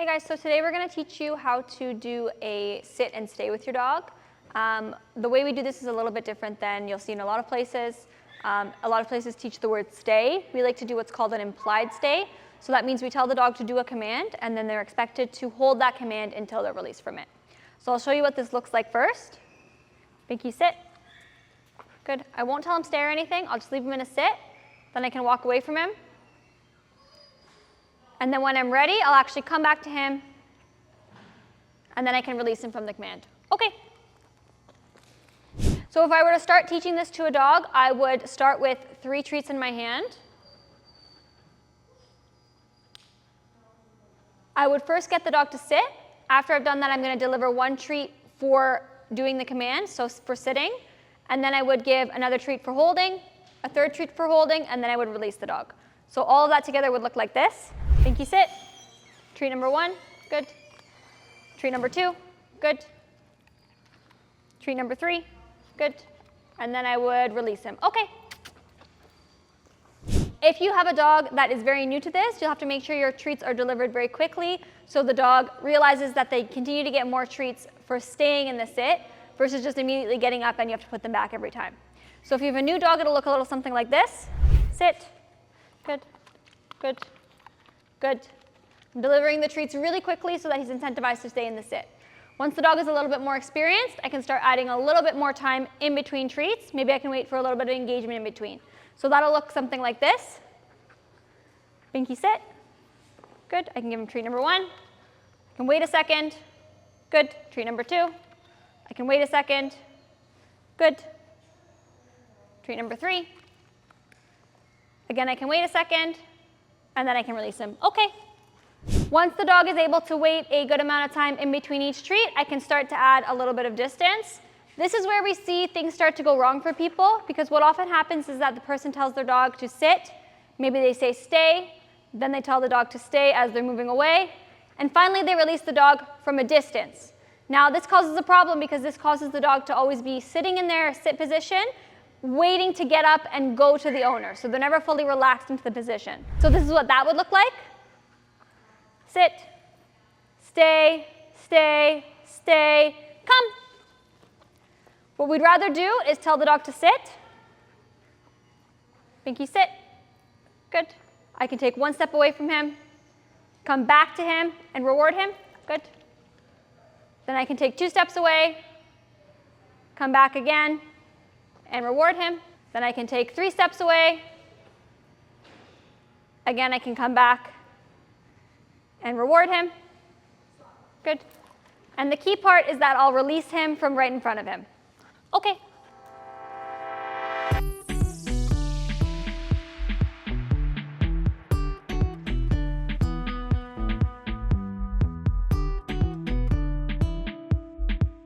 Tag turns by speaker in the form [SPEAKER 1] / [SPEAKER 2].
[SPEAKER 1] Hey guys, so today we're going to teach you how to do a sit and stay with your dog. The way we do this is a little bit different than you'll see in a lot of places. A lot of places teach the word stay. We like to do what's called an implied stay. So that means we tell the dog to do a command and then they're expected to hold that command until they're released from it. So I'll show you what this looks like first. Pinky sit. Good. I won't tell him stay or anything. I'll just leave him in a sit. Then I can walk away from him. And then when I'm ready, I'll actually come back to him, and then I can release him from the command. Okay. So if I were to start teaching this to a dog, I would start with 3 treats in my hand. I would first get the dog to sit. After I've done that, I'm going to deliver 1 treat for doing the command, so for sitting. And then I would give another treat for holding, a 3rd treat for holding, and then I would release the dog. So all of that together would look like this. Pinky sit. Treat number 1, good. Treat number 2, good. Treat number 3, good. And then I would release him. Okay. If you have a dog that is very new to this, you'll have to make sure your treats are delivered very quickly so the dog realizes that they continue to get more treats for staying in the sit versus just immediately getting up and you have to put them back every time. So if you have a new dog, it'll look a little something like this. Sit. Good. Good. Good. I'm delivering the treats really quickly so that he's incentivized to stay in the sit. Once the dog is a little bit more experienced, I can start adding a little bit more time in between treats. Maybe I can wait for a little bit of engagement in between. So that'll look something like this. Pinky sit. Good. I can give him treat number 1. I can wait a second. Good. Treat number 2. I can wait a second. Good. Treat number 3. Again, I can wait a second, and then I can release him. Okay. Once the dog is able to wait a good amount of time in between each treat, I can start to add a little bit of distance. This is where we see things start to go wrong for people, because what often happens is that the person tells their dog to sit, maybe they say stay, then they tell the dog to stay as they're moving away, and finally they release the dog from a distance. Now this causes a problem because this causes the dog to always be sitting in their sit position, waiting to get up and go to the owner. So they're never fully relaxed into the position. So this is what that would look like. Sit, stay, stay, stay, come. What we'd rather do is tell the dog to sit. Pinky sit. Good. I can take 1 step away from him, come back to him and reward him. Good. Then I can take 2 steps away, come back again, and reward him. Then I can take 3 steps away. Again, I can come back and reward him. Good. And the key part is that I'll release him from right in front of him. Okay.